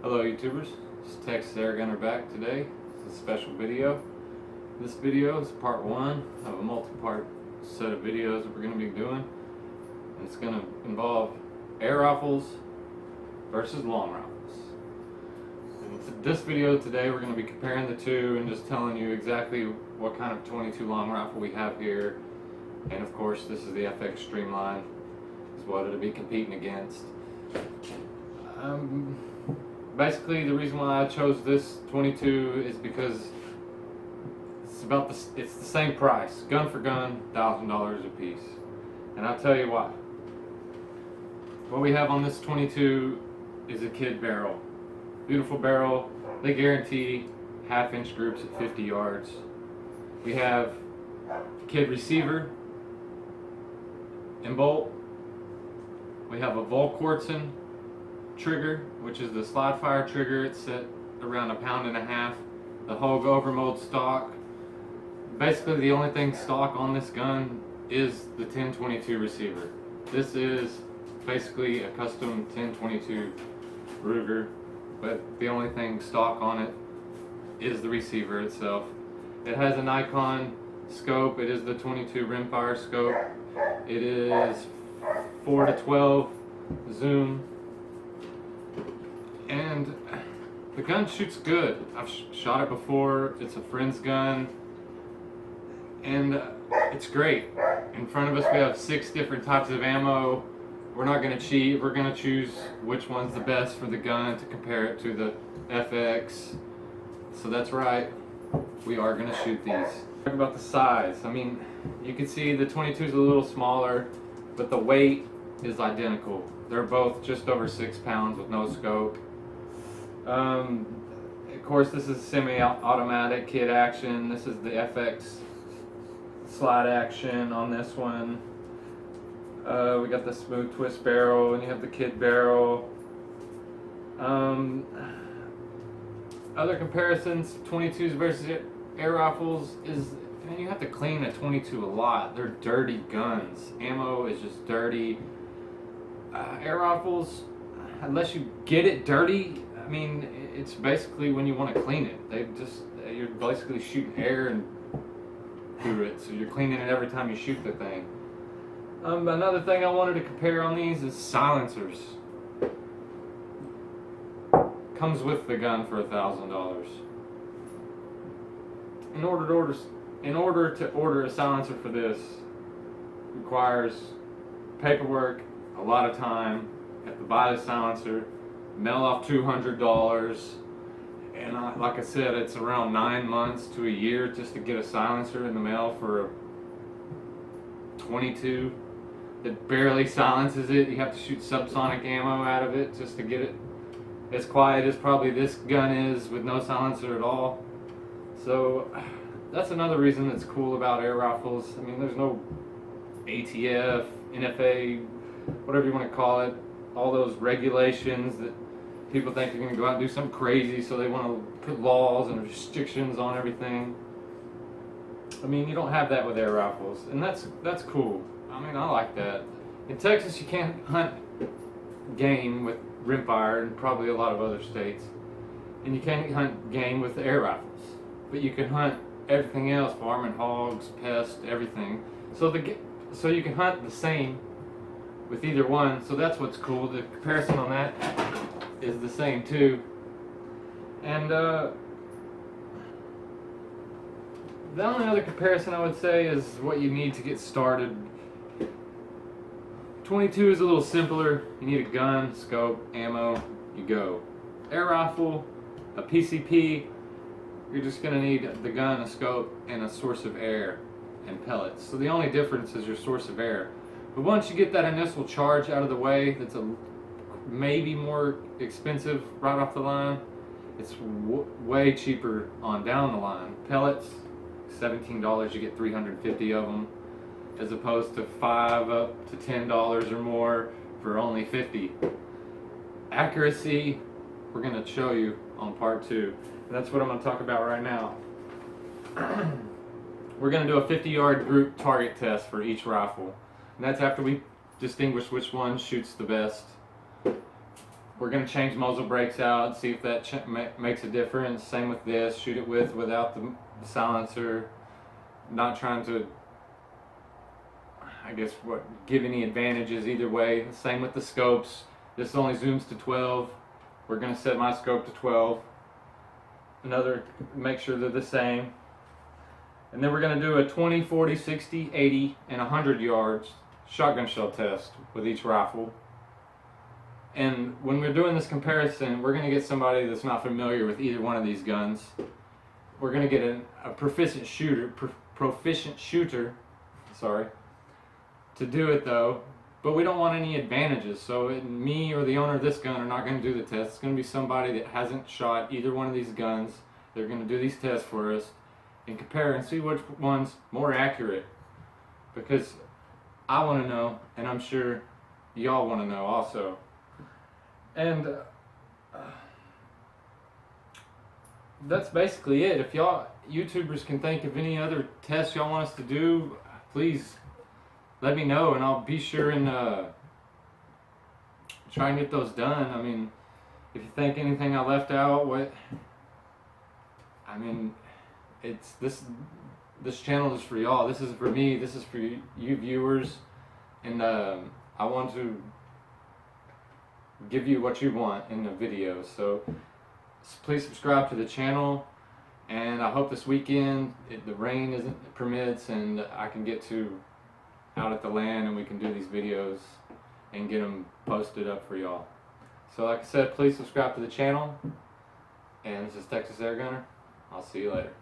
Hello YouTubers, this is Texan Air Gunner back today. It's a special video. This video is part one of a multi-part set of videos that we're going to be doing. And it's going to involve air rifles versus long rifles. And this video today we're going to be comparing the two and just telling you exactly what kind of 22 long rifle we have here. And of course this is the FX Streamline, is what it'll be competing against. Basically, the reason why I chose this 22 is because it's the same price, gun for gun, $1,000 a piece. And I'll tell you why. What we have on this 22 is a kid barrel. Beautiful barrel. They guarantee half-inch groups at 50 yards. We have kid receiver and bolt. We have a Volquartsen trigger, which is the slide fire trigger. It's set around 1.5 pounds. The Hogue overmold stock. Basically, the only thing stock on this gun is the 1022 receiver. This is basically a custom 1022 Ruger, but the only thing stock on it is the receiver itself. It has a Nikon scope. It is the 22 rimfire scope. It is 4-12 zoom. And the gun shoots good. I've shot it before. It's a friend's gun. And it's great. In front of us we have 6 different types of ammo. We're not going to cheat. We're going to choose which one's the best for the gun to compare it to the FX. So that's right. We are going to shoot these. Talk about the size. I mean, you can see the 22 is a little smaller, but the weight is identical. They're both just over 6 pounds with no scope. Of course, this is semi-automatic kid action. This is the FX slide action on this one. We got the smooth twist barrel, and you have the kid barrel. Other comparisons, 22s versus air rifles is, man, you have to clean a 22 a lot. They're dirty guns. Ammo is just dirty. Air rifles, unless you get it dirty, I mean, it's basically when you want to clean it. You're basically shooting air and through it, so you're cleaning it every time you shoot the thing. Another thing I wanted to compare on these is silencers. Comes with the gun for $1,000. In order to order a silencer for this requires paperwork, a lot of time. You have to buy the silencer, mail off $200, and like I said, it's around 9 months to a year just to get a silencer in the mail for a 22 that barely silences it. You have to shoot subsonic ammo out of it just to get it as quiet as probably this gun is with no silencer at all. So that's another reason that's cool about air rifles. I mean, there's no ATF, NFA, whatever you want to call it, all those regulations that people think they're going to go out and do something crazy, so they want to put laws and restrictions on everything. I mean, you don't have that with air rifles, and that's cool. I mean, I like that. In Texas, you can't hunt game with rimfire, and probably a lot of other states, and you can't hunt game with air rifles, but you can hunt everything else, farming, hogs, pests, everything. So you can hunt the same with either one. So that's what's cool. The comparison on that is the same too. And the only other comparison I would say is what you need to get started. 22 is a little simpler. You need a gun, scope, ammo, you go. Air rifle, a PCP, you're just going to need the gun, a scope, and a source of air and pellets. So the only difference is your source of air. But once you get that initial charge out of the way, that's maybe more expensive right off the line, it's way cheaper on down the line. Pellets, $17, you get 350 of them, as opposed to $5 up to $10 or more for only 50. Accuracy, we're going to show you on part 2. And that's what I'm going to talk about right now. We're going to do a 50-yard group target test for each rifle. And that's after we distinguish which one shoots the best. We're going to change muzzle brakes out, see if that makes a difference. Same with this, shoot it without the silencer. Not trying to, I guess, give any advantages either way. Same with the scopes. This only zooms to 12. We're going to set my scope to 12. Make sure they're the same. And then we're going to do a 20, 40, 60, 80, and 100 yards shotgun shell test with each rifle. And when we're doing this comparison, we're going to get somebody that's not familiar with either one of these guns. We're going to get a proficient shooter, to do it though. But we don't want any advantages. So me or the owner of this gun are not going to do the test. It's going to be somebody that hasn't shot either one of these guns. They're going to do these tests for us and compare and see which one's more accurate. Because I want to know, and I'm sure y'all want to know also. And that's basically it. If y'all YouTubers can think of any other tests y'all want us to do, please let me know, and I'll be sure and try and get those done. I mean, if you think anything I left out, it's this channel is for y'all. This is for me. This is for you viewers, and I want to give you what you want in the video. So please subscribe to the channel, and I hope this weekend the rain permits and I can get out at the land and we can do these videos and get them posted up for y'all. So like I said, please subscribe to the channel, and this is Texas Air Gunner. I'll see you later.